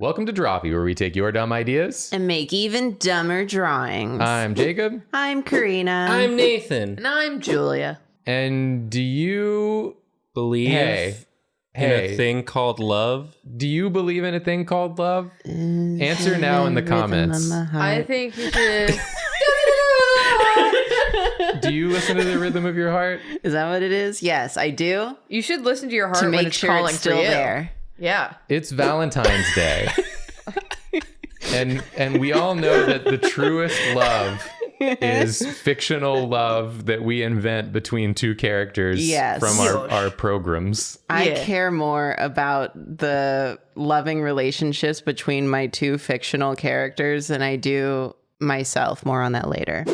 Welcome to Drawfee, where we take your dumb ideas and make even dumber drawings. I'm Jacob. I'm Karina. I'm Nathan. And I'm Julia. And do you Believe in a thing called love? Do you believe in a thing called love? Answer now in the comments. I think you should. Do you listen to the rhythm of your heart? Is that what it is? Yes, I do. You should listen to your heart To when make it's sure calling it's still for you. there. Yeah. It's Valentine's Day. and we all know that the truest love is fictional love that we invent between two characters from our programs. I care more about the loving relationships between my two fictional characters than I do myself. More on that later.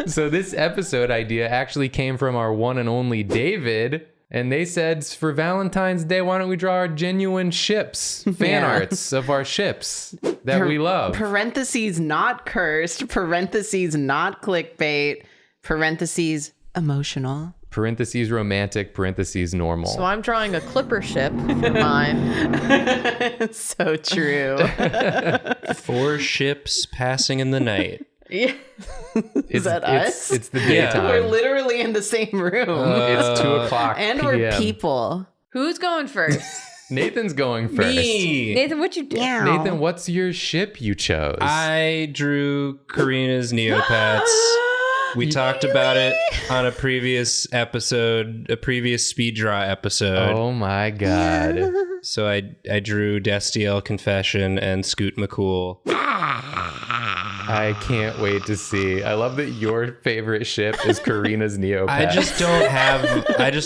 So this episode idea actually came from our one and only David. And they said, for Valentine's Day, why don't we draw our genuine ships, fan arts of our ships that we love. Parentheses not cursed, parentheses not clickbait, parentheses emotional. Parentheses romantic, parentheses normal. So I'm drawing a clipper ship for mine. So true. 4 ships passing in the night. Yeah. Is that us? It's the daytime. We're literally in the same room. It's 2:00 and PM. we're people. Who's going first? Nathan's going first. Me. Nathan, what you do? Yeah. Nathan, what's your ship you chose? I drew Karina's Neopets. We talked about it on a previous episode, a previous speed draw episode. Oh my god. So I drew Destiel Confession and Scoot McCool. I can't wait to see. I love that your favorite ship is Karina's Neopets. I just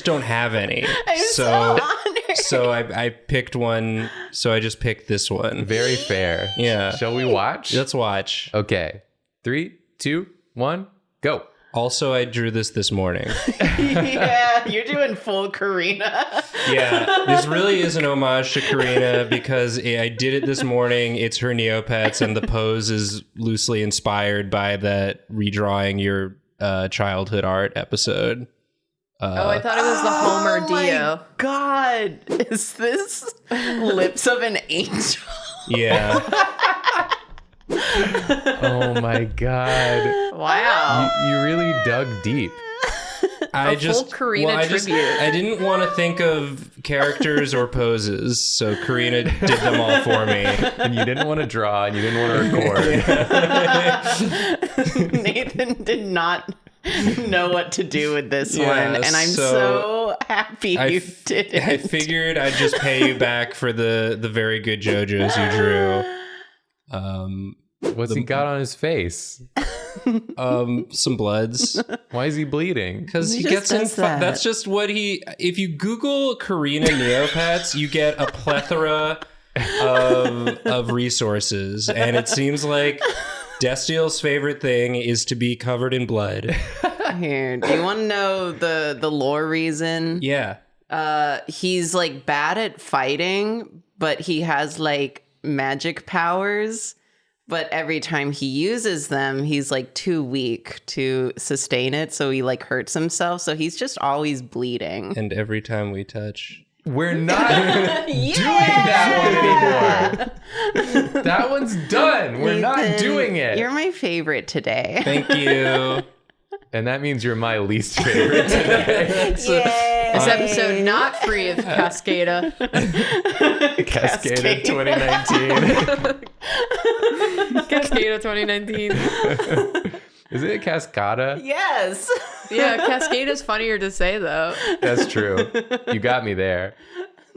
don't have any. I'm so honored. So I picked one. So I just picked this one. Very fair. Yeah. Shall we watch? Let's watch. Okay. 3, 2, 1, go. Also, I drew this morning. Yeah, you're doing full Karina. Yeah, this really is an homage to Karina because I did it this morning. It's her Neopets, and the pose is loosely inspired by that redrawing your childhood art episode. I thought it was the Homer Dio. My God, is this Lips of an Angel? Yeah. Oh my god. Wow. You really dug deep. I full Karina tribute. I didn't want to think of characters or poses, so Karina did them all for me. And you didn't want to draw and you didn't want to record. Nathan did not know what to do with this Yeah, one, and I'm so happy you did it. I figured I'd just pay you back for the very good JoJo's you drew. What's he got on his face? Some bloods. Why is he bleeding? Because he He gets just in. does that. That's just what he. If you Google Karina Neopets, you get a plethora of resources, and it seems like Destiel's favorite thing is to be covered in blood. Here, do you want to know the lore reason? Yeah. He's like bad at fighting, but he has like magic powers. But every time he uses them, he's like too weak to sustain it. So he like hurts himself. So he's just always bleeding. And every time we touch. We're not doing that one anymore. That one's done. We're not Nathan, doing it. You're my favorite today. Thank you. And that means you're my least favorite today. This episode not free of Cascada. Cascada 2019. Cascada 2019. Is it Cascada? Yes. Yeah, Cascada's funnier to say though. That's true. You got me there.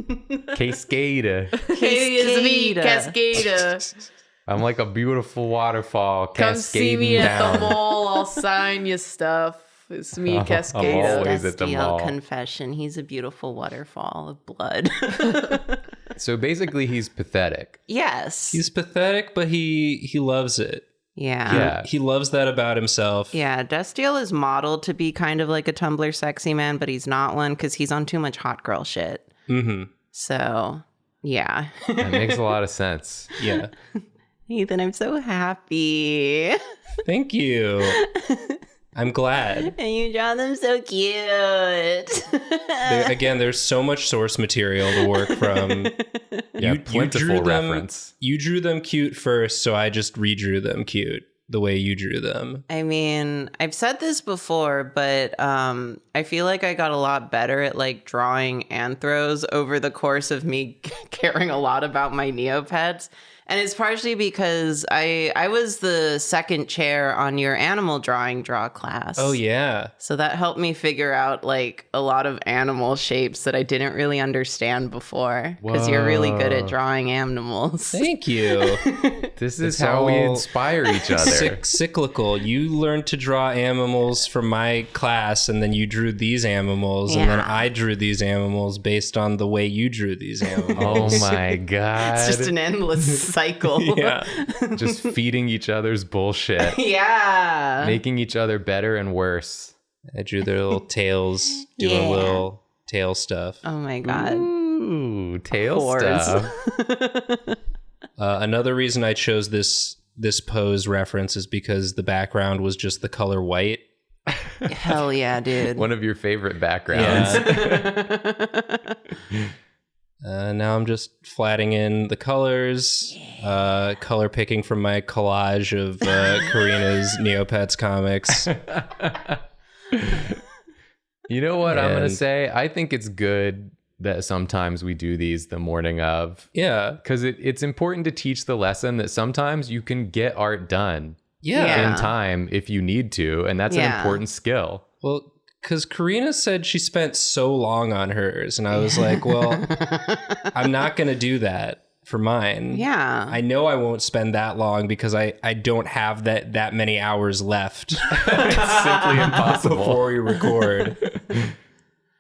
Cascada. Hey, it's me, Cascada. I'm like a beautiful waterfall Come see me cascading at down. the mall. I'll sign you stuff. It's me, I'm Cascada. always at the Destiel mall. Confession. He's a beautiful waterfall of blood. So basically, he's pathetic. Yes. He's pathetic, but he loves it. Yeah. Yeah. He loves that about himself. Yeah, Destiel is modeled to be kind of like a Tumblr sexy man, but he's not one because he's on too much hot girl shit. Mm-hmm. So, yeah. That makes a lot of sense. Yeah. Ethan, I'm so happy. Thank you. I'm glad. And you draw them so cute. Again, there's so much source material to work from. Yeah, plentiful reference. You drew them cute first, so I just redrew them cute the way you drew them. I mean, I've said this before, but I feel like I got a lot better at like drawing anthros over the course of me caring a lot about my Neopets. And it's partially because I was the second chair on your animal draw class. Oh, yeah. So that helped me figure out like a lot of animal shapes that I didn't really understand before. Because you're really good at drawing animals. Thank you. This is how we inspire each other. Cyclical. You learned to draw animals from my class, and then you drew these animals, and then I drew these animals based on the way you drew these animals. Oh my God. It's just an endless cycle. Yeah. Just feeding each other's bullshit. Yeah. Making each other better and worse. I drew their little tails, doing little tail stuff. Oh my God. Ooh, tail Whores. stuff. Another reason I chose this pose reference is because the background was just the color white. Hell yeah, dude. One of your favorite backgrounds. Now I'm just flatting in the colors, color picking from my collage of Karina's Neopets comics. You know what I'm going to say? I think it's good that sometimes we do these the morning of. Yeah. Because it's important to teach the lesson that sometimes you can get art done Yeah. in time if you need to. And that's an important skill. Well, because Karina said she spent so long on hers, and I was like, well, I'm not going to do that for mine. Yeah. I know I won't spend that long because I don't have that many hours left. It's simply impossible. Before we record.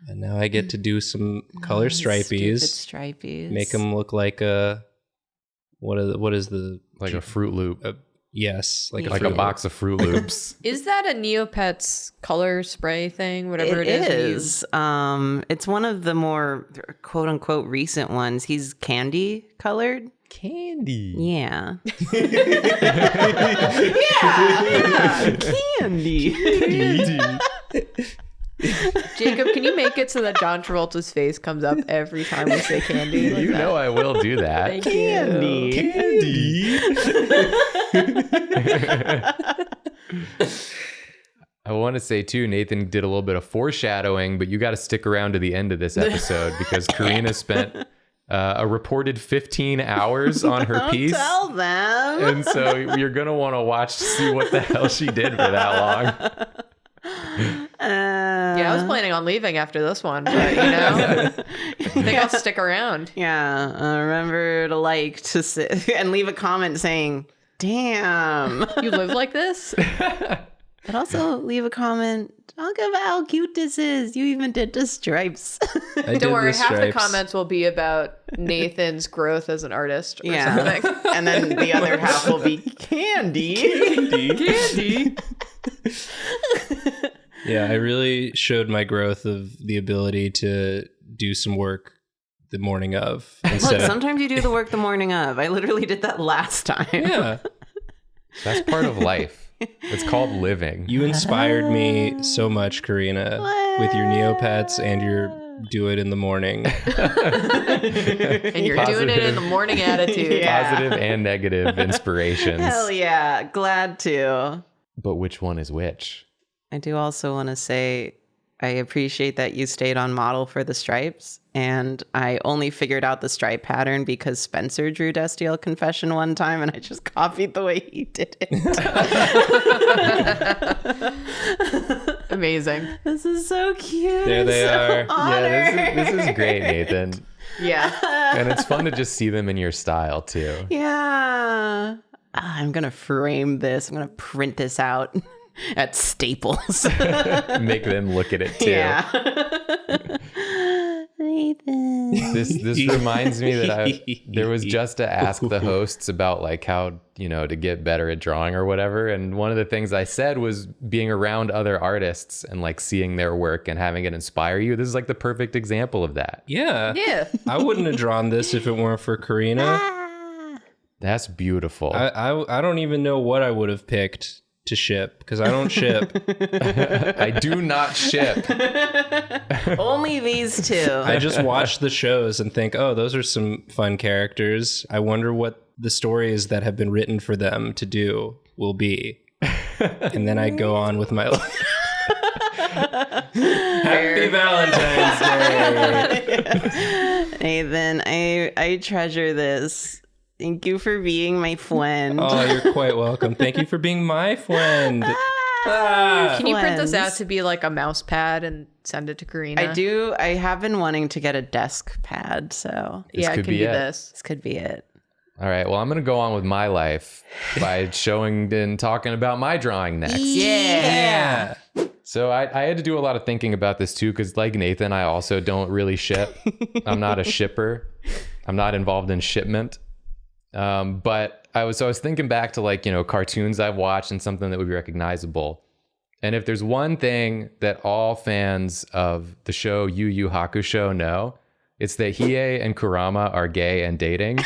And now I get to do some color stripies. Stupid stripies. Make them look like what is the Like a Fruit Loop. Yes, like Like a box of Fruit Loops. Is that a Neopets color spray thing? Whatever it It is. is. It's one of the more quote unquote recent ones. He's candy colored. Candy. Yeah. yeah. Candy. Jacob, can you make it so that John Travolta's face comes up every time we say candy? Like You that? know I will do that. Thank Candy. I want to say too, Nathan did a little bit of foreshadowing, but you got to stick around to the end of this episode because Karina spent a reported 15 hours on her piece. Tell them. And so you're going to want to watch to see what the hell she did for that long. Yeah, I was planning on leaving after this one, but I think I'll stick around. Yeah. Remember to like to sit and leave a comment saying, damn. You live like this? But also leave a comment. Talk about how cute this is. You even did the stripes. Don't worry, half the comments will be about Nathan's growth as an artist or something. And then the other half will be candy. Candy. Yeah, I really showed my growth of the ability to do some work the morning of. Look, sometimes you do the work the morning of. I literally did that last time. Yeah. That's part of life. It's called living. You inspired me so much, Karina, with your Neopets and your do it in the morning. And you're doing it in the morning attitude. Yeah. Positive and negative inspirations. Hell yeah. Glad to. But which one is which? I do also want to say I appreciate that you stayed on model for the stripes. And I only figured out the stripe pattern because Spencer drew Destiel Confession one time and I just copied the way he did it. Amazing. This is so cute. There they are. Yeah, this is great, Nathan. Yeah. And it's fun to just see them in your style too. Yeah. I'm going to frame this. I'm going to print this out at Staples. Make them look at it too. Yeah. Nathan. This reminds me that there was just to ask the hosts about like how, to get better at drawing or whatever. And one of the things I said was being around other artists and like seeing their work and having it inspire you. This is like the perfect example of that. Yeah. Yeah. I wouldn't have drawn this if it weren't for Karina. That's beautiful. I don't even know what I would have picked to ship because I don't ship. I do not ship. Only these two. I just watch the shows and think, oh, those are some fun characters. I wonder what the stories that have been written for them to do will be. And then I go on with my life. Happy Valentine's Day. Nathan, I treasure this. Thank you for being my friend. Oh, you're quite welcome. Thank you for being my friend. Can you print this out to be like a mouse pad and send it to Karina? I do. I have been wanting to get a desk pad, so Yeah, I could can be do it. this. this could be it. All right. Well, I'm going to go on with my life by showing and talking about my drawing next. Yeah. So I had to do a lot of thinking about this too, because like Nathan, I also don't really ship. I'm not a shipper. I'm not involved in shipment. But I was thinking back to like, cartoons I've watched and something that would be recognizable. And if there's one thing that all fans of the show Yu Yu Hakusho know, it's that Hiei and Kurama are gay and dating.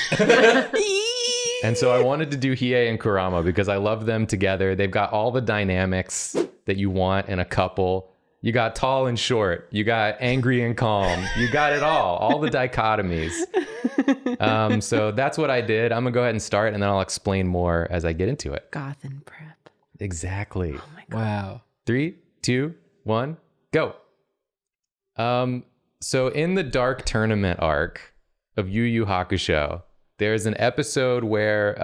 And so I wanted to do Hiei and Kurama because I love them together. They've got all the dynamics that you want in a couple. You got tall and short. You got angry and calm. You got it all the dichotomies. So that's what I did. I'm going to go ahead and start, and then I'll explain more as I get into it. Goth and prep. Exactly. Oh my God. Wow. 3, 2, 1, go. So in the Dark Tournament arc of Yu Yu Hakusho, there's an episode where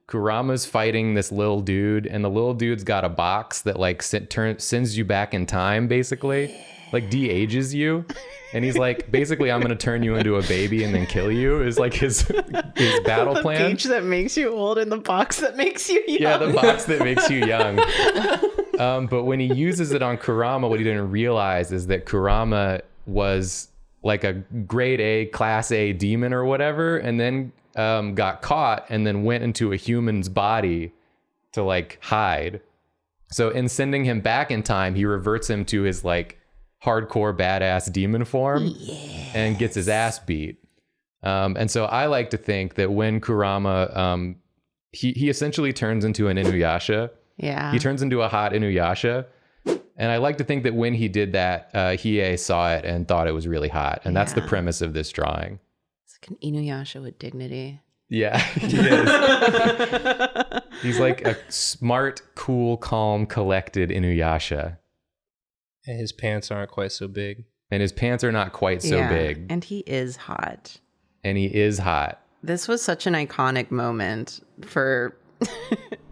Kurama's fighting this little dude, and the little dude's got a box that like sends you back in time, basically, like de-ages you. And he's like, basically, I'm going to turn you into a baby and then kill you is like his battle plan. The beach that makes you old and the box that makes you young. Yeah, the box that makes you young. But when he uses it on Kurama, what he didn't realize is that Kurama was like a grade A, class A demon or whatever, and then got caught and then went into a human's body to like hide. So in sending him back in time, he reverts him to his like hardcore badass demon form and gets his ass beat. And so I like to think that when Kurama, he essentially turns into an Inuyasha. Yeah. He turns into a hot Inuyasha. And I like to think that when he did that, Hiei saw it and thought it was really hot. And that's the premise of this drawing. It's like an Inuyasha with dignity. Yeah, he is. He's like a smart, cool, calm, collected Inuyasha. And his pants aren't quite so big. And his pants are not quite so big. And he is hot. And he is hot. This was such an iconic moment for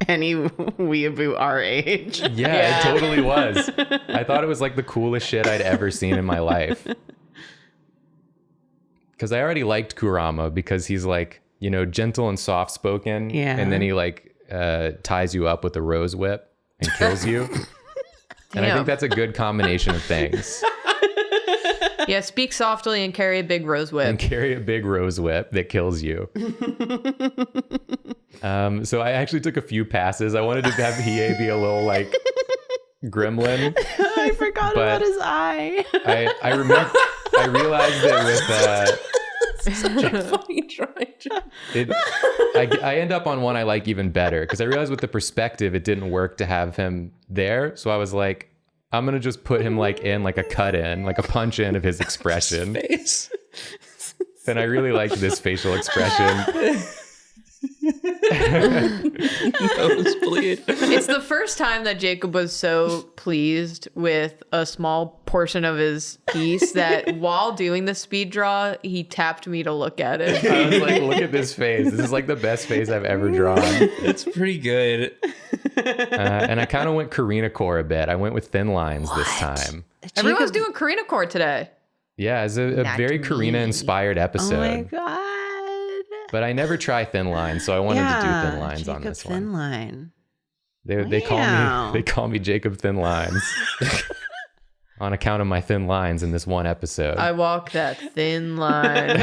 any weeaboo our age. Yeah, it totally was. I thought it was like the coolest shit I'd ever seen in my life. Because I already liked Kurama because he's like, gentle and soft spoken. Yeah. And then he like ties you up with a rose whip and kills you. And I think that's a good combination of things. Yeah, speak softly and carry a big rose whip. And carry a big rose whip that kills you. So I actually took a few passes. I wanted to have Hiei be a little like gremlin. I forgot about his eye. I realized that with Such a funny drawing. I end up on one I like even better because I realized with the perspective it didn't work to have him there. So I was like, I'm gonna just put him like in like a cut in, like a punch in of his expression. Face. And I really liked this facial expression. Nosebleed. It's the first time that Jacob was so pleased with a small portion of his piece that while doing the speed draw, he tapped me to look at it. I was like, look at this face. This is like the best face I've ever drawn. It's pretty good. And I kind of went Karina core a bit. I went with thin lines this time. Everyone's doing Karina core today. Yeah, it's a very Karina-inspired episode. Oh my God. But I never try thin lines, so I wanted to do thin lines on this Thin one. line. They call me Jacob Thin Lines on account of my thin lines in this one episode. I walk that thin line.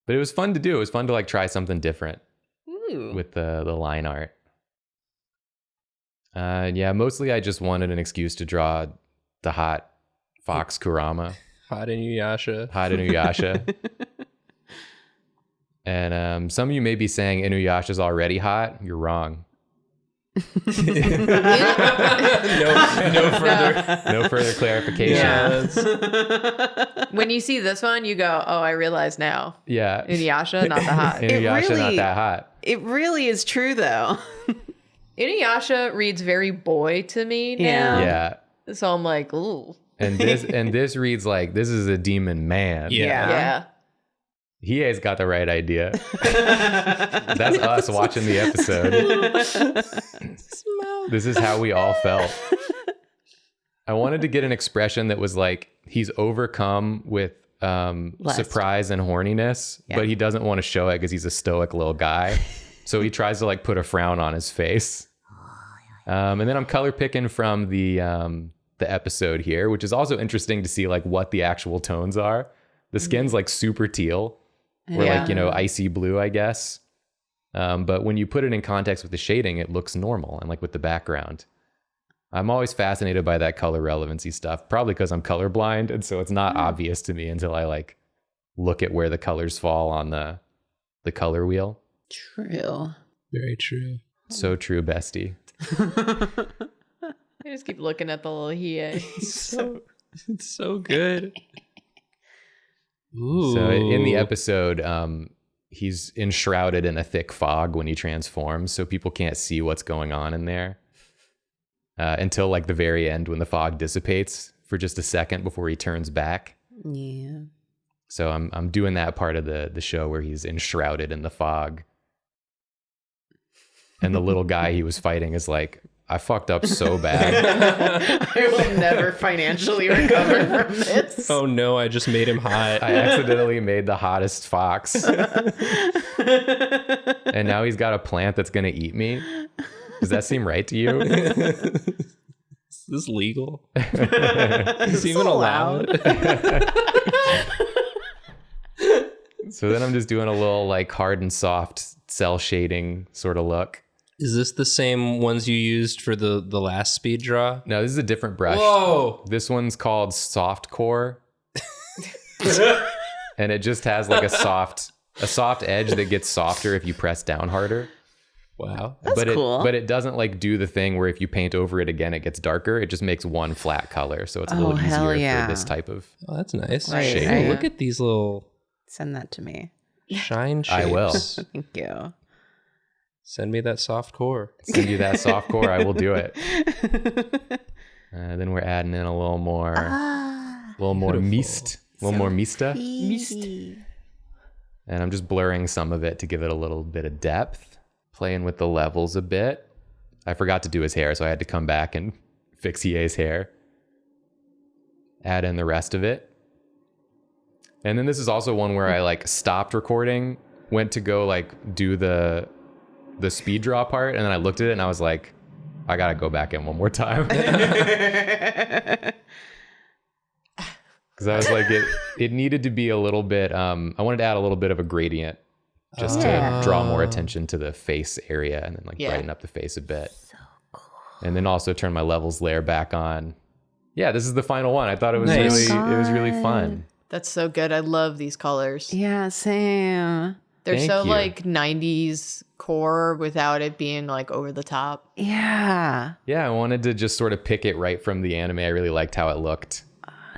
But it was fun to do. It was fun to like try something different Ooh. with the line art. Yeah, mostly I just wanted an excuse to draw the hot Fox Kurama. Hot Inuyasha. Hot Inuyasha. And some of you may be saying Inuyasha's already hot. You're wrong. No further clarification. Yeah, When you see this one, you go, "Oh, I realize now." Yeah. Inuyasha, not that hot. Inuyasha, not that hot. It really is true, though. Inuyasha reads very boy to me now. Yeah. So I'm like, ooh. And this reads like this is a demon man. Yeah. Hiei's got the right idea. That's us watching the episode. This is how we all felt. I wanted to get an expression that was like he's overcome with surprise and horniness, but he doesn't want to show it because he's a stoic little guy. So he tries to like put a frown on his face. And then I'm color picking from the episode here, which is also interesting to see like what the actual tones are. The skin's like super teal. Or like, icy blue, I guess. But when you put it in context with the shading, it looks normal and like with the background. I'm always fascinated by that color relevancy stuff, probably because I'm colorblind. And so it's not obvious to me until I like look at where the colors fall on the color wheel. True. very true. So true, bestie. I just keep looking at the little Hiei. It's so good. Ooh. So in the episode, he's enshrouded in a thick fog when he transforms, so people can't see what's going on in there until like the very end when the fog dissipates for just a second before he turns back. Yeah. So I'm doing that part of the show where he's enshrouded in the fog, and the little guy he was fighting is like, I fucked up so bad. I will never financially recover from this. Oh no, I just made him hot. I accidentally made the hottest fox. And now he's got a plant that's going to eat me. Does that seem right to you? Is this legal? Is It's even allowed? So then I'm just doing a little like hard and soft cell shading sort of look. Is this the same ones you used for the last speed draw? No, this is a different brush. Whoa! This one's called Soft Core. And it just has like a soft edge that gets softer if you press down harder. Wow. That's cool. But it doesn't like do the thing where if you paint over it again, it gets darker. It just makes one flat color. So it's a little hell easier yeah. for this type of Oh, that's nice. Right, Shade. right. Look at these little Send that to me. shine shapes. I will. Thank you. Send me that soft core. Send you that soft core, I will do it. Then we're adding in a little more mist, a little more mista. And I'm just blurring some of it to give it a little bit of depth, playing with the levels a bit. I forgot to do his hair, so I had to come back and fix Hiei's hair. Add in the rest of it. And then this is also one where I like stopped recording, went to go like do the speed draw part, and then I looked at it and I was like, I gotta go back in one more time. Because I was like, it needed to be a little bit, I wanted to add a little bit of a gradient just to draw more attention to the face area and then like brighten up the face a bit. So cool. And then also turn my levels layer back on. Yeah, this is the final one. I thought it was Nice. really fun. That's so good. I love these colors. Yeah, same. They're Thank so you. like 90s core without it being like over the top. Yeah. Yeah, I wanted to just sort of pick it right from the anime. I really liked how it looked.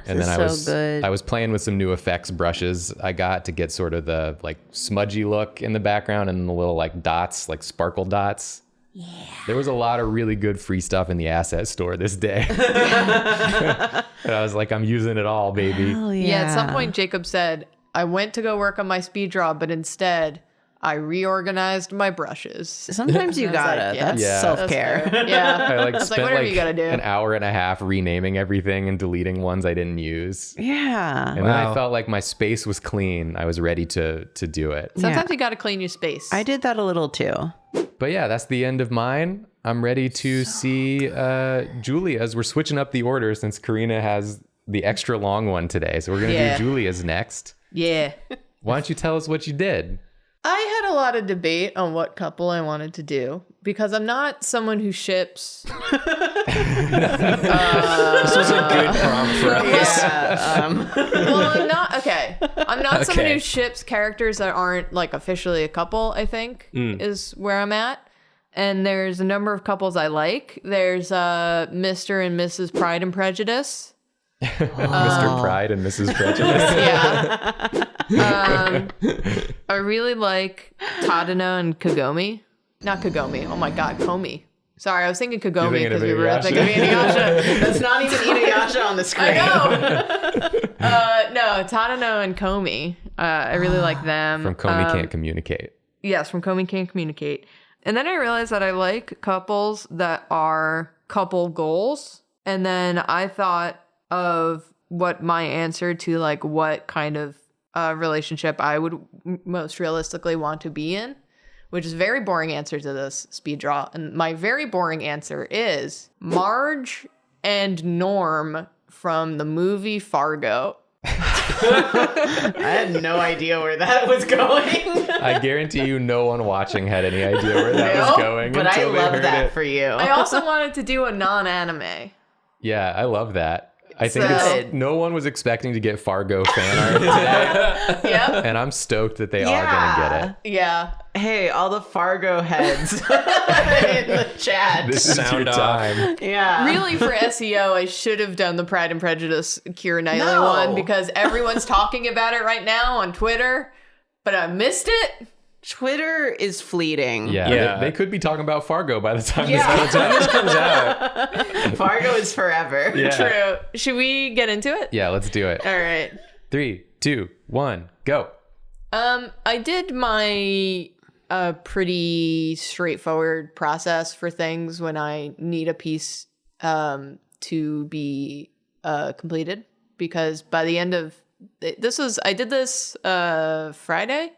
And then is so good. I was playing with some new effects brushes I got to get sort of the like smudgy look in the background and the little like dots, like sparkle dots. Yeah. There was a lot of really good free stuff in the asset store this day. And I was like, I'm using it all, baby. Hell Yeah, at some point Jacob said, I went to go work on my speed draw, but instead I reorganized my brushes. Sometimes you I was like, gotta. yeah. That's Yeah. self-care. Yeah. I like I was like, spent whatever like you gotta do. an hour and a half renaming everything and deleting ones I didn't use. Yeah. And then I Wow. felt like my space was clean. I was ready to do it. Sometimes you gotta clean your space. I did that a little too. But yeah, that's the end of mine. I'm ready to see Julia's. We're switching up the order since Karina has the extra long one today. So we're going to do Julia's next. Yeah. Why don't you tell us what you did? I had a lot of debate on what couple I wanted to do because I'm not someone who ships. This was a good prompt for us. Well, I'm not. Okay. I'm not someone Okay. who ships characters that aren't like officially a couple, I think, is where I'm at. And there's a number of couples I like. There's Mr. and Mrs. Pride and Prejudice. Mr. Pride and Mrs. Prejudice. Yeah. I really like Tadano and Kagome. Not Kagome. Oh my God, Komi. Sorry, I was thinking Kagome because we were thinking of Inuyasha. That's not even Inuyasha on the screen. I know. No, Tadano and Komi. I really like them. From Comey Can't Communicate. Yes, from Komi Can't Communicate. And then I realized that I like couples that are couple goals. And then I thought of what my answer to like what kind of relationship I would most realistically want to be in, which is a very boring answer to this speed draw. And my very boring answer is Marge and Norm from the movie Fargo. I had no idea where that was going. I guarantee you no one watching had any idea where that was going. But I until they love heard that it. for you. I also wanted to do a non-anime. Yeah, I love that. I think So- no one was expecting to get Fargo fan art today. Yep. And I'm stoked that they are going to get it. Yeah. Hey, all the Fargo heads in the chat. This is your Sound off. time. Yeah. Really, for SEO, I should have done the Pride and Prejudice Keira Knightley No. one because everyone's talking about it right now on Twitter, but I missed it. Twitter is fleeting. Yeah, Yeah. They could be talking about Fargo by the time Yeah. this Comes out. Fargo is forever. Yeah. True. Should we get into it? Yeah, let's do it. All right. 3, 2, 1, go. I did my pretty straightforward process for things when I need a piece to be completed, because by the end of I did this Friday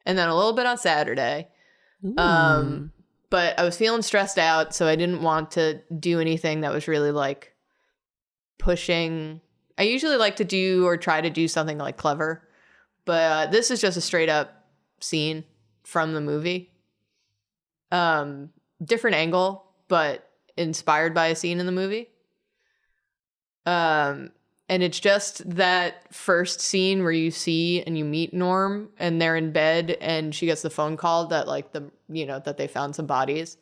and then a little bit on Saturday. But I was feeling stressed out, so I didn't want to do anything that was really like pushing. I usually like to do or try to do something like clever, but this is just a straight up scene from the movie. Different angle, but inspired by a scene in the movie. And it's just that first scene where you see and you meet Norm and they're in bed and she gets the phone call that like that they found some bodies.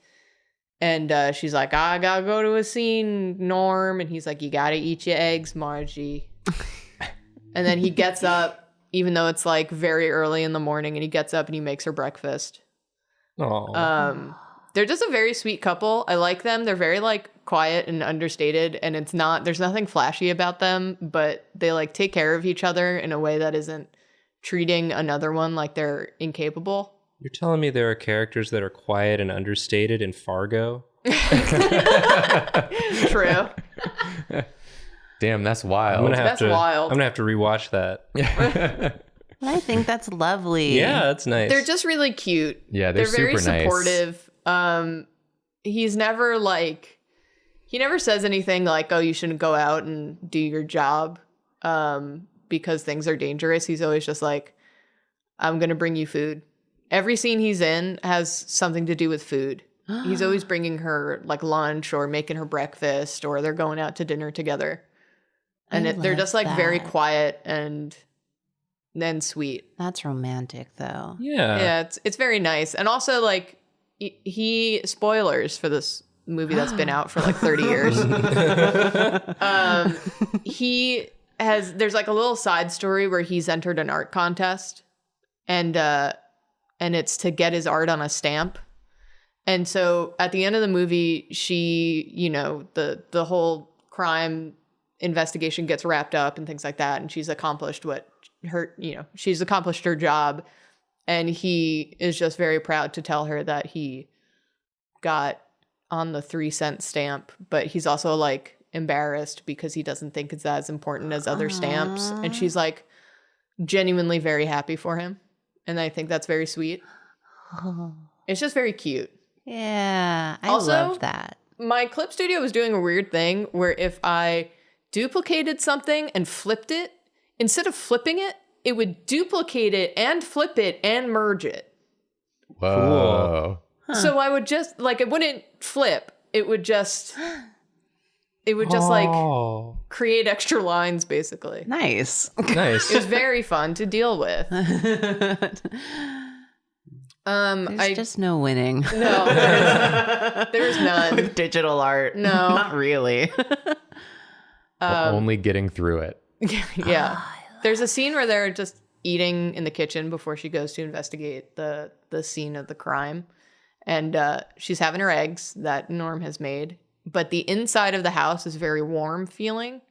And she's like, I gotta go to a scene, Norm. And he's like, you gotta eat your eggs, Margie. And then he gets up, even though it's like very early in the morning, and he gets up and he makes her breakfast. Oh. They're just a very sweet couple. I like them. They're very like quiet and understated, and there's nothing flashy about them, but they like take care of each other in a way that isn't treating another one like they're incapable. You're telling me there are characters that are quiet and understated in Fargo? True. Damn, that's wild. That's wild. I'm gonna have to rewatch that. But I think that's lovely. Yeah, that's nice. They're just really cute. Yeah, they're very super nice. supportive. He's never like, he never says anything like, oh, you shouldn't go out and do your job because things are dangerous. He's always just like, I'm going to bring you food. Every scene he's in has something to do with food. He's always bringing her like lunch or making her breakfast, or they're going out to dinner together. And they're just like very quiet and sweet. That's romantic, though. Yeah. Yeah, it's very nice. And also like he spoilers for this movie that's been out for like 30 years. There's like a little side story where he's entered an art contest and it's to get his art on a stamp. And so at the end of the movie, she, the whole crime investigation gets wrapped up and things like that, and she's accomplished her job, and he is just very proud to tell her that he got on the 3-cent stamp, but he's also like embarrassed because he doesn't think it's as important as other stamps, and she's like genuinely very happy for him, and I think that's very sweet. It's just very cute. Yeah, I Also, love that. My clip studio was doing a weird thing where if I duplicated something and flipped it, instead of flipping it, it would duplicate it and flip it and merge it. Whoa. So I would just like, it wouldn't flip. It would just like create extra lines basically. Nice. Nice. It was very fun to deal with. There's just no winning. No, there's none. With digital art. No. Not really. Only getting through it. Yeah. There's a scene where they're just eating in the kitchen before she goes to investigate the scene of the crime. And she's having her eggs that Norm has made. But the inside of the house is very warm feeling.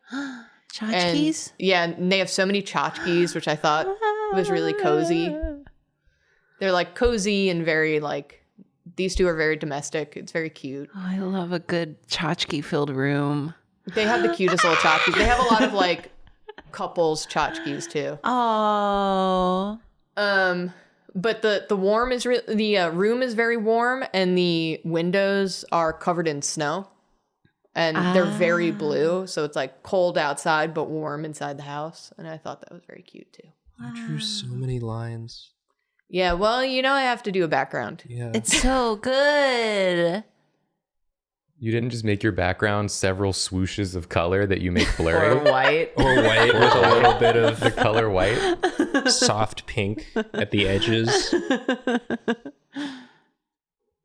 Tchotchkes? Yeah, and they have so many tchotchkes, which I thought was really cozy. They're like cozy and very like, these two are very domestic. It's very cute. Oh, I love a good tchotchke-filled room. They have the cutest little tchotchkes. They have a lot of like couples tchotchkes too. Oh. But the room is very warm and the windows are covered in snow. And they're very blue, so it's like cold outside but warm inside the house. And I thought that was very cute too. You drew so many lines. Yeah, well, I have to do a background. Yeah. It's so good. You didn't just make your background several swooshes of color that you make blurry. Or white. Or white with a little bit of The color white. soft pink at the edges.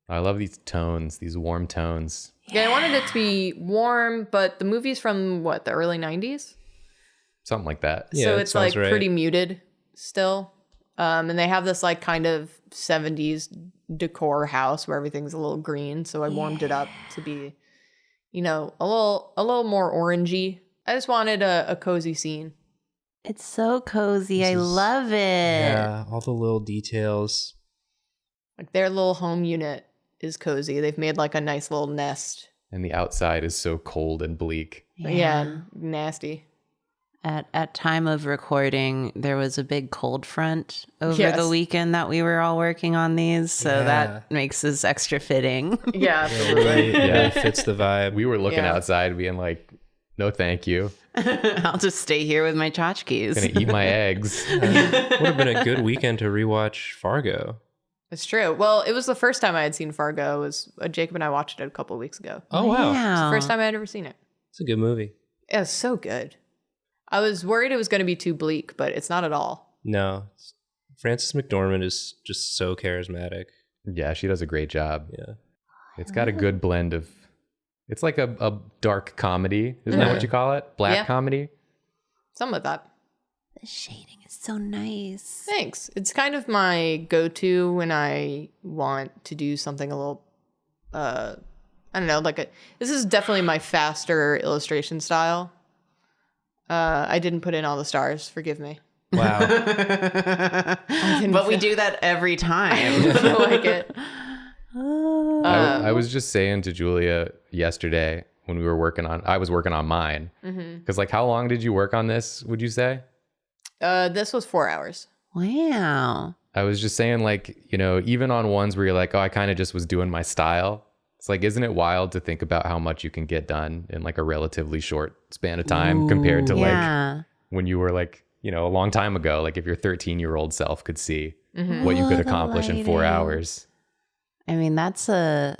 I love these tones, these warm tones. Yeah, I wanted it to be warm, but the movie's from the early 90s? Something like that. Yeah, so that it's sounds like right. pretty muted still. And they have this like kind of 70s decor house where everything's a little green. So I warmed it up to be, a little more orangey. I just wanted a cozy scene. It's so cozy. I love it. Yeah, all the little details. Like their little home unit is cozy. They've made like a nice little nest. And the outside is so cold and bleak. Yeah, nasty. At time of recording, there was a big cold front over Yes. the weekend that we were all working on these, so Yeah. that makes this extra fitting. Yeah, It absolutely. really fits the vibe. We were looking Yeah. outside being like, no thank you. I'll just stay here with my tchotchkes. Gonna eat my eggs. Would have been a good weekend to rewatch Fargo. It's true. Well, it was the first time I had seen Fargo. It was Jacob and I watched it a couple of weeks ago. Oh, wow. It's the first time I had ever seen it. It's a good movie. It was so good. I was worried it was going to be too bleak, but it's not at all. No. Frances McDormand is just so charismatic. Yeah, she does a great job. Yeah. It's got a good blend of, it's like a dark comedy. Isn't that what you call it? Black Yeah. comedy? Something like that. The shading is so nice. Thanks. It's kind of my go-to when I want to do something a little, I don't know, this is definitely my faster illustration style. I didn't put in all the stars. Forgive me. Wow. But we do that every time. I like it. I was just saying to Julia yesterday when I was working on mine. Because how long did you work on this, would you say? This was 4 hours. Wow. I was just saying even on ones where you're like, oh, I kind of just was doing my style. It's like, isn't it wild to think about how much you can get done in a relatively short span of time compared to Yeah. when you were a long time ago, if your 13-year-old self could see what you could the accomplish in 4 lighting. hours. I mean, that's a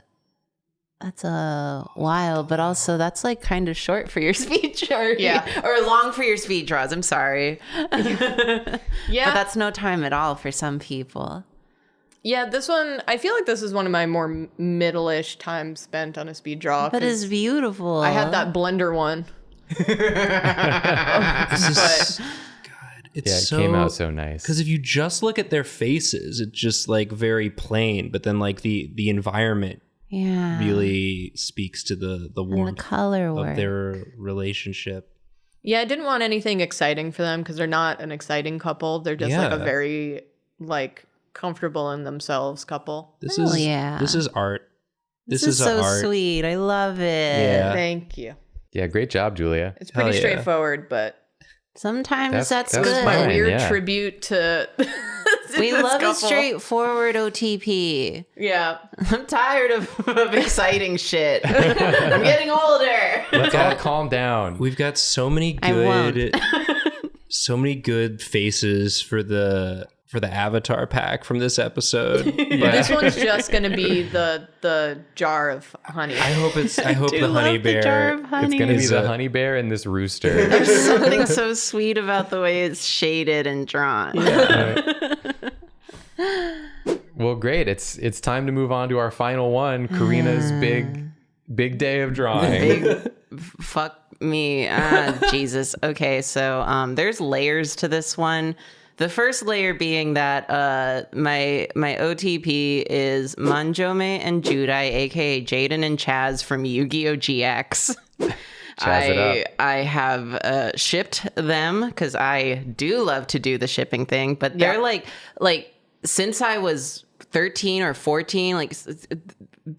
while, but also that's kind of short for your speed draw. Yeah. Or long for your speed draws. I'm sorry. Yeah. But that's no time at all for some people. Yeah, this one, I feel like this is one of my more middle-ish time spent on a speed draw. But 'cause it's beautiful. I had that blender one. This is, God, it's Yeah, it came out so nice. Because if you just look at their faces, it's just very plain. But then the environment Yeah. really speaks to the And the warmth color work. of their relationship. Yeah, I didn't want anything exciting for them because they're not an exciting couple. They're just Yeah. a very comfortable in themselves couple. This Oh, is yeah. This is art. This is so art. sweet. I love it. Yeah. Thank you. Yeah, great job, Julia. It's pretty Hell yeah. straightforward, but Sometimes that's that's good. my fine, weird yeah. tribute to We this love a couple. straightforward OTP. Yeah. I'm tired of exciting shit. I'm getting older. Let's all calm down. We've got so many I won't. good, so many good faces for the avatar pack from this episode. But this one's just gonna be the jar of honey. I hope Do the honey love the jar bear. of honey. It's going to be is the a- honey bear and this rooster. There's something so sweet about the way it's shaded and drawn. Well, great. It's time to move on to our final one, Karina's big day of drawing. Fuck me. Jesus. Okay, so there's layers to this one. The first layer being that my OTP is Manjome and Judai, aka Jaden and Chaz from Yu-Gi-Oh! GX. I have shipped them because I do love to do the shipping thing, but they're like since I was 13 or 14, like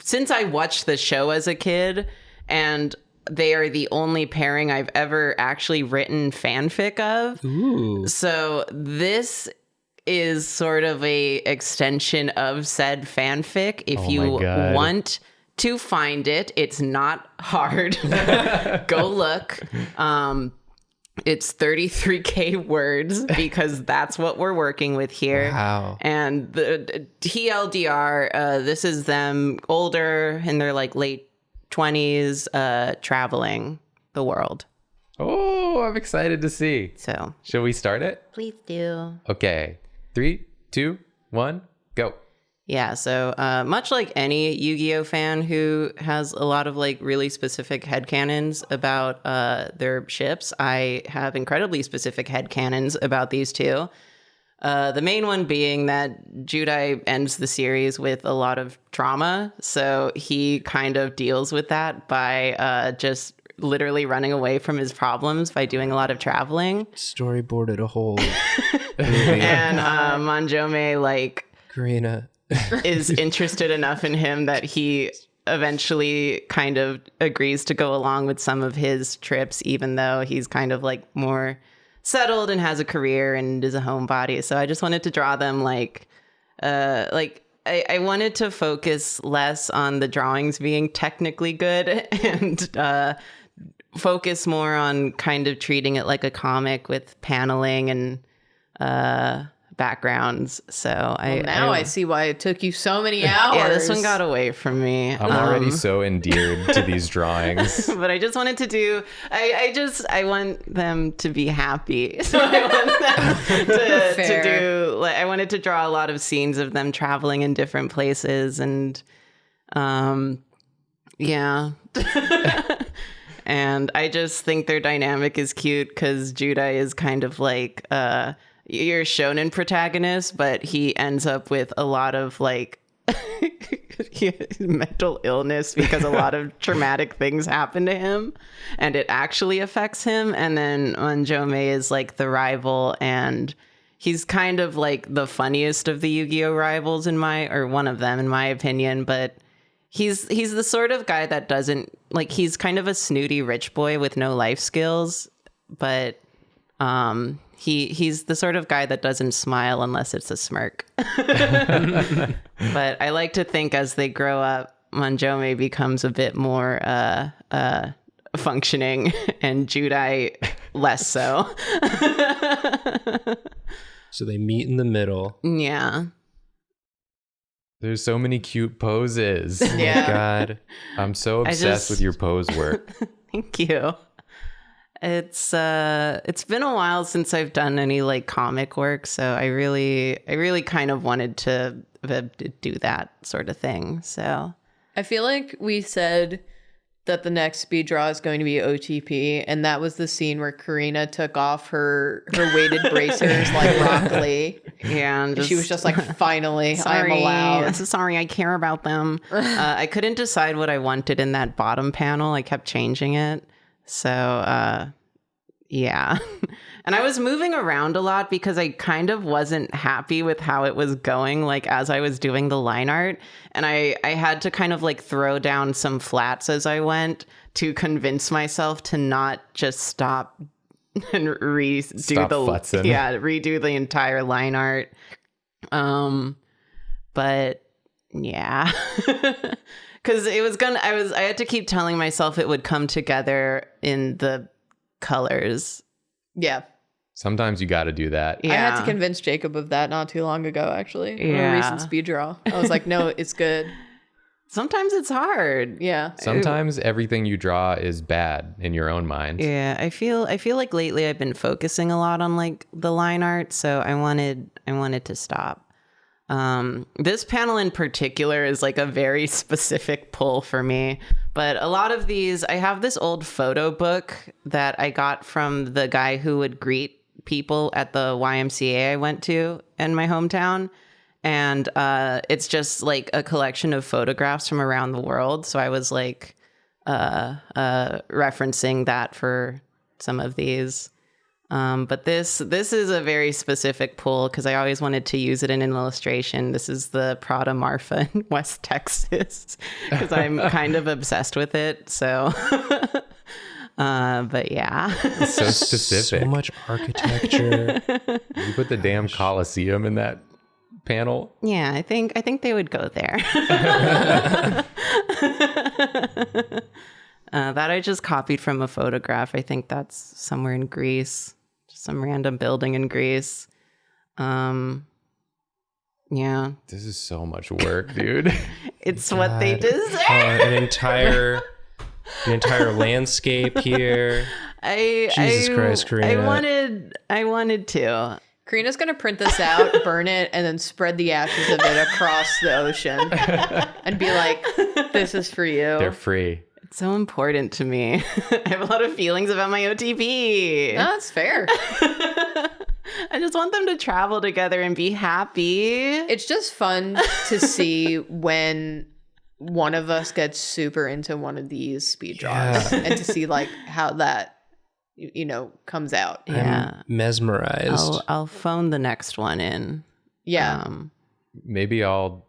since I watched the show as a kid, and they are the only pairing I've ever actually written fanfic of. Ooh. So this is sort of a extension of said fanfic. If you want to find it, it's not hard. Go look. It's 33K words because that's what we're working with here. Wow. And the TLDR, this is them older in their like late 20s, traveling the world. Oh, I'm excited to see. So, Shall we start it? please do. Okay. 3, 2, 1, go. Yeah, so much like any Yu-Gi-Oh fan who has a lot of like really specific headcanons about their ships, I have incredibly specific headcanons about these two. The main one being that Judai ends the series with a lot of trauma, so he kind of deals with that by just literally running away from his problems by doing a lot of traveling. Storyboarded a whole movie. And Manjome, like, Karina is interested enough in him that he eventually kind of agrees to go along with some of his trips, even though he's kind of like more settled and has a career and is a homebody. So I just wanted to draw them I wanted to focus less on the drawings being technically good and focus more on kind of treating it like a comic with paneling and backgrounds. So I see why it took you so many hours. Yeah, this one got away from me. I'm already so endeared to these drawings. But I just wanted to do, I want them to be happy. So I want them to do, like, I wanted to draw a lot of scenes of them traveling in different places and, yeah. And I just think their dynamic is cute because Judai is kind of like, your shonen protagonist, but he ends up with a lot of like mental illness because a lot of traumatic things happen to him and it actually affects him. And then Manjome is like the rival, and he's kind of like the funniest of the Yu-Gi-Oh rivals or one of them in my opinion, but he's the sort of guy that doesn't like, he's kind of a snooty rich boy with no life skills, but he's the sort of guy that doesn't smile unless it's a smirk. But I like to think as they grow up, Manjome becomes a bit more functioning and Judai less so. So they meet in the middle. Yeah. There's so many cute poses. Oh my God. I'm so obsessed with your pose work. Thank you. It's been a while since I've done any like comic work, so I really kind of wanted to do that sort of thing. So I feel like we said that the next speed draw is going to be OTP, and that was the scene where Karina took off her weighted bracers like Rock Lee. Yeah, And she was just like, finally, I'm sorry, allowed. sorry, I care about them. I couldn't decide what I wanted in that bottom panel. I kept changing it. So, yeah. And I was moving around a lot because I kind of wasn't happy with how it was going, like, as I was doing the line art. And I had to kind of, like, throw down some flats as I went to convince myself to not just stop and redo the entire line art. But, yeah. Because I had to keep telling myself it would come together in the colors. Yeah. Sometimes you got to do that. Yeah. I had to convince Jacob of that not too long ago, actually. In Yeah. a recent speed draw. I was like, no, it's good. Sometimes it's hard. Yeah. Sometimes everything you draw is bad in your own mind. Yeah, I feel like lately I've been focusing a lot on like the line art, so I wanted to stop. This panel in particular is like a very specific pull for me. But a lot of these, I have this old photo book that I got from the guy who would greet people at the YMCA I went to in my hometown. And it's just like a collection of photographs from around the world. So I was like referencing that for some of these. But this is a very specific pull because I always wanted to use it in an illustration. This is the Prada Marfa in West Texas because I'm kind of obsessed with it. So, but yeah. It's so specific. So much architecture. You put the damn Colosseum in that panel. Yeah, I think they would go there. That I just copied from a photograph. I think that's somewhere in Greece. Just some random building in Greece. Yeah. This is so much work, dude. It's what they deserve. An entire landscape here. Jesus Christ, Karina. I wanted to. Karina's going to print this out, burn it, and then spread the ashes of it across the ocean and be like, this is for you. They're free. It's so important to me. I have a lot of feelings about my OTP. No, that's fair. I just want them to travel together and be happy. It's just fun to see when one of us gets super into one of these speed draws and to see like how that comes out. Yeah. I'm mesmerized. I'll phone the next one in. Yeah. Maybe I'll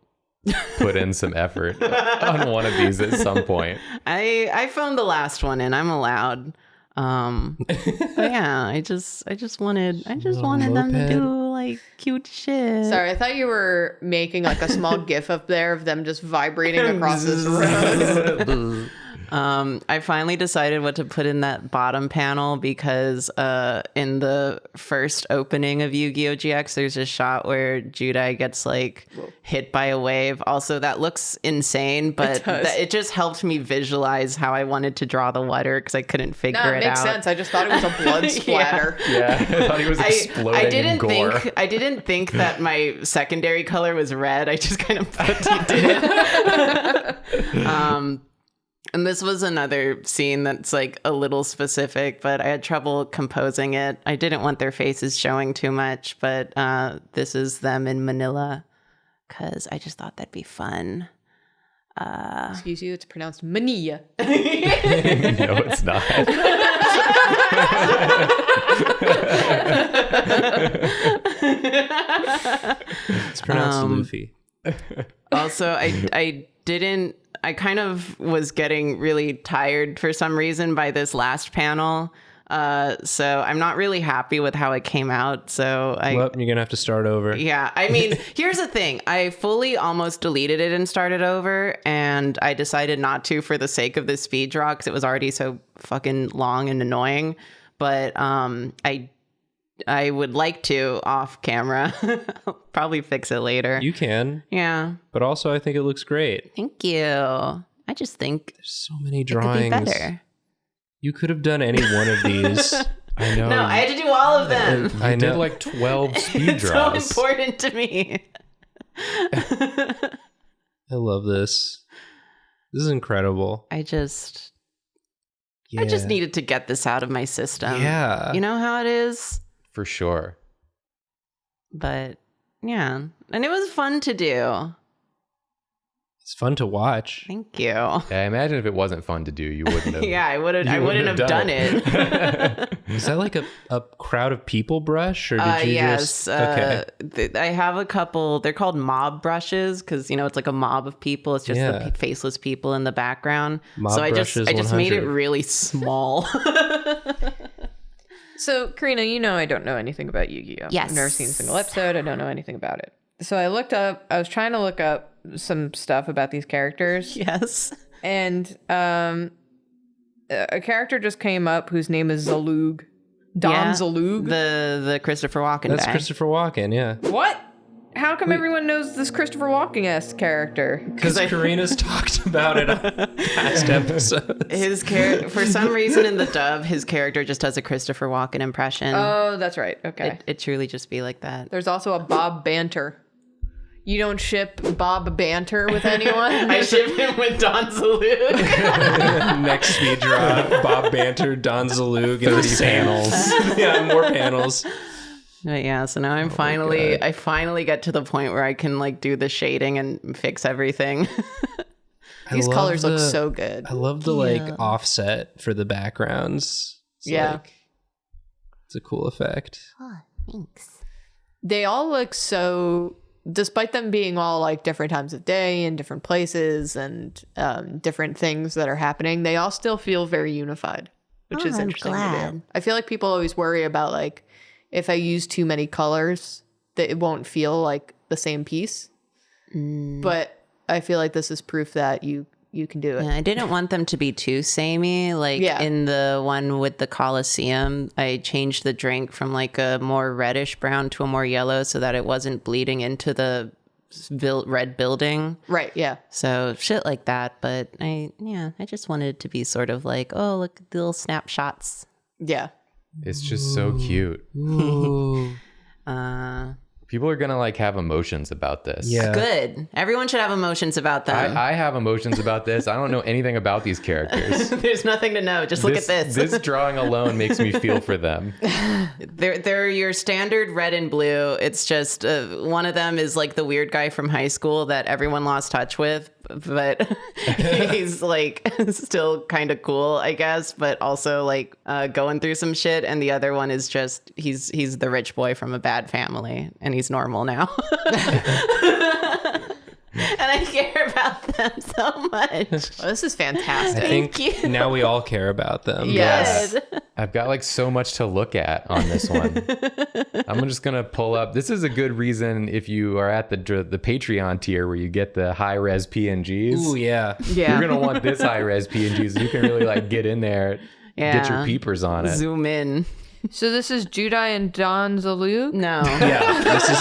put in some effort on one of these at some point. I phoned the last one in. I'm allowed. But yeah, I just wanted them to do like cute shit. Sorry, I thought you were making like a small gif up there of them just vibrating across this road. I finally decided what to put in that bottom panel because in the first opening of Yu-Gi-Oh! GX, there's a shot where Judai gets like hit by a wave. Also, that looks insane, but it just helped me visualize how I wanted to draw the water because I couldn't figure it out. It makes sense. I just thought it was a blood splatter. Yeah, I thought he was exploding in gore. I didn't think that my secondary color was red. I just kind of put it. And this was another scene that's like a little specific, but I had trouble composing it. I didn't want their faces showing too much, but this is them in Manila because I just thought that'd be fun. Excuse you, it's pronounced Manilla. No, it's not. It's pronounced Luffy. Also, I kind of was getting really tired for some reason by this last panel. So I'm not really happy with how it came out. So You're going to have to start over. Yeah. I mean, here's the thing. I fully almost deleted it and started over. And I decided not to for the sake of the speed draw because it was already so fucking long and annoying. But I would like to off camera. I'll probably fix it later. You can. Yeah. But also, I think it looks great. Thank you. I just think there's so many it could be drawings. better. You could have done any one of these. I know. No, I had to do all of them. I did like 12 speed It's draws. so important to me. I love this. This is incredible. I just needed to get this out of my system. Yeah. You know how it is? For sure. But yeah. And it was fun to do. It's fun to watch. Thank you. Yeah, I imagine if it wasn't fun to do, you wouldn't have. Yeah, I wouldn't have done it. Is that like a crowd of people brush? Or did you yes. just... Okay. I have a couple. They're called mob brushes because, it's like a mob of people. It's just the faceless people in the background. Mob so I just brushes made it 100. really small. So, Karina, I don't know anything about Yu-Gi-Oh! Yes. I've never seen a single episode. I don't know anything about it. So I was trying to look up some stuff about these characters. Yes. And a character just came up whose name is Zalug. Zalug? The Christopher Walken That's guy. Christopher Walken, yeah. What? How come everyone knows this Christopher Walken-esque character? Because Karina's talked about it on past episodes. For some reason in the dub, his character just does a Christopher Walken impression. Oh, that's right. Okay. It truly just be like that. There's also a Bob Banter. You don't ship Bob Banter with anyone? I ship him with Don Zalug. Next speed drop, Bob Banter, Don Zalug, and 30 panels. Yeah, more panels. But yeah, so now I finally get to the point where I can like do the shading and fix everything. These love colors look so good. I love the like offset for the backgrounds. It's a cool effect. Oh, thanks. They all look so, despite them being all like different times of day and different places and different things that are happening, they all still feel very unified, which is interesting to do. I feel like people always worry about like, if I use too many colors, that it won't feel like the same piece. But I feel like this is proof that you can do it. Yeah, I didn't want them to be too samey. Like in the one with the Colosseum, I changed the drink from like a more reddish brown to a more yellow so that it wasn't bleeding into the red building. Right, yeah. So shit like that. But I just wanted it to be sort of like, oh, look at the little snapshots. Yeah. It's just so cute. People are gonna like have emotions about this. Yeah. Good. Everyone should have emotions about them. I have emotions about this. I don't know anything about these characters. There's nothing to know. Just look at this. This drawing alone makes me feel for them. They're your standard red and blue. It's just one of them is like the weird guy from high school that everyone lost touch with, but he's like still kind of cool, I guess, but also like going through some shit. And the other one is just he's the rich boy from a bad family, and he's normal now. And I care about them so much. Well, this is fantastic. I think now we all care about them. Yes. I've got like so much to look at on this one. I'm just gonna pull up. This is a good reason if you are at the Patreon tier where you get the high res PNGs. Ooh, yeah. You're gonna want this high res PNGs. You can really like get in there, get your peepers on it. Zoom in. So this is Judai and Don Zalug? No. Yeah. This is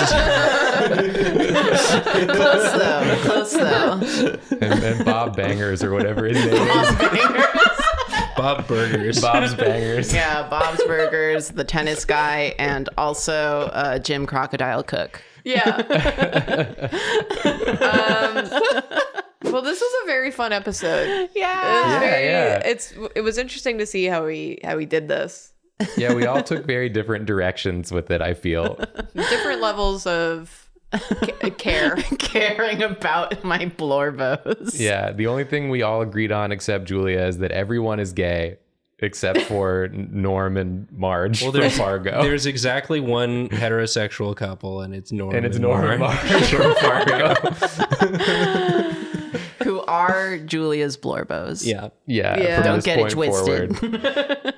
Close though. And Bob Bangers or whatever his name is. Bob Burgers. Bob's Bangers. Yeah, Bob's Burgers, the tennis guy, and also Jim Crocodile Cook. Yeah. Well, this was a very fun episode. Yeah. It was interesting to see how we did this. Yeah, we all took very different directions with it, I feel. Different levels of care. Caring about my blorbos. Yeah, the only thing we all agreed on except Julia is that everyone is gay except for Norm and Marge from Fargo. There's exactly one heterosexual couple, and it's Norm and Marge from Fargo. Who are Julia's blorbos. Yeah. From Don't this get it point twisted. forward.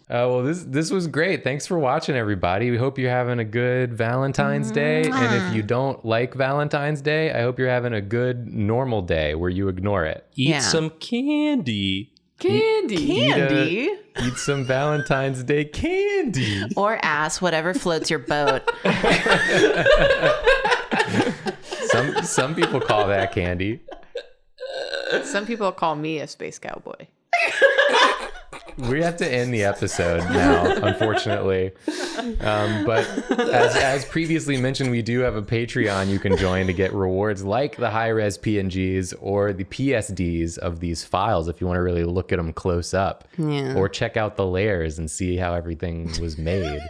Well, this was great. Thanks for watching, everybody. We hope you're having a good Valentine's Day. And if you don't like Valentine's Day, I hope you're having a good normal day where you ignore it. Eat some candy. Candy? Eat some Valentine's Day candy. Or ass, whatever floats your boat. Some people call that candy. Some people call me a space cowboy. We have to end the episode now, unfortunately. But as previously mentioned, we do have a Patreon you can join to get rewards like the high-res PNGs or the PSDs of these files if you want to really look at them close up. Yeah. Or check out the layers and see how everything was made.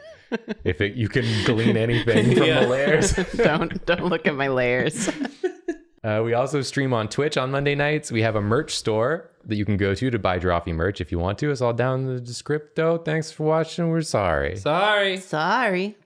You can glean anything from the layers. Don't look at my layers. We also stream on Twitch on Monday nights. We have a merch store that you can go to buy Drawfee merch if you want to. It's all down in the descripto. Thanks for watching. We're sorry. Sorry. Sorry.